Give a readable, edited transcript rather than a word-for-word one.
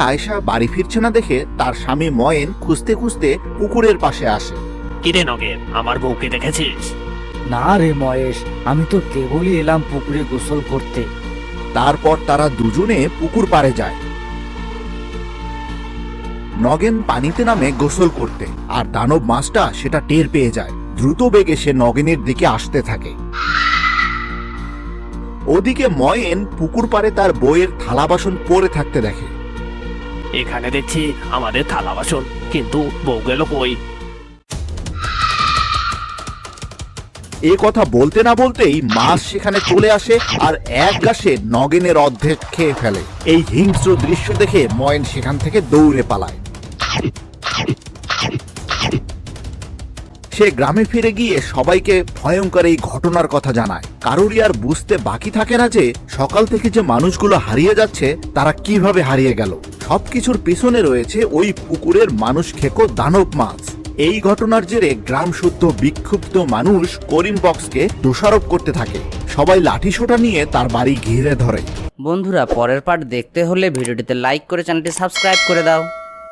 আয়েশা বাড়ি ফিরছে না দেখে তার স্বামী ময়েন খুঁজতে খুঁজতে পুকুরের পাশে আসে। কিরে নগেন, আমার বউকে দেখেছিস? না রে মহেশ, আমি তো কেবলই এলাম পুকুরে গোসল করতে। তারপর তারা দুজনে পুকুর পাড়ে যায়। নগেন পানিতে নামে গোসল করতে, আর দানব মাছটা সেটা টের পেয়ে যায়। দ্রুত বেগে সে নগেনের দিকে আসতে থাকে। ওদিকে ময়েন পুকুর পাড়ে তার বউয়ের থালা বাসন পড়ে থাকতে দেখে। এখানে দেখছি আমাদের থালা বাসন, কিন্তু বউ গেল কই? এ কথা বলতে না বলতেই মাছ সেখানে চলে আসে আর এক গাছে নগেনের অর্ধেক খেয়ে ফেলে। এই হিংস্র দৃশ্য দেখে ময়েন সেখান থেকে দৌড়ে পালায়। সে গ্রামে ফিরে গিয়ে সবাইকে ভয়ঙ্কর এই ঘটনার কথা জানায়। কারোরই আর বুঝতে বাকি থাকে না যে সকাল থেকে যে মানুষগুলো হারিয়ে যাচ্ছে তারা কিভাবে হারিয়ে গেল। সবকিছুর পিছনে রয়েছে ওই পুকুরের মানুষ খেকো দানব মাছ। এই ঘটনার জেরে গ্রাম শুদ্ধ বিক্ষুব্ধ মানুষ করিম বক্সকে দোষারোপ করতে থাকে। সবাই লাঠিসোঁটা নিয়ে তার বাড়ি ঘিরে ধরে। বন্ধুরা, পরের পার্ট দেখতে হলে ভিডিওটিতে লাইক করে চ্যানেলটি সাবস্ক্রাইব করে দাও।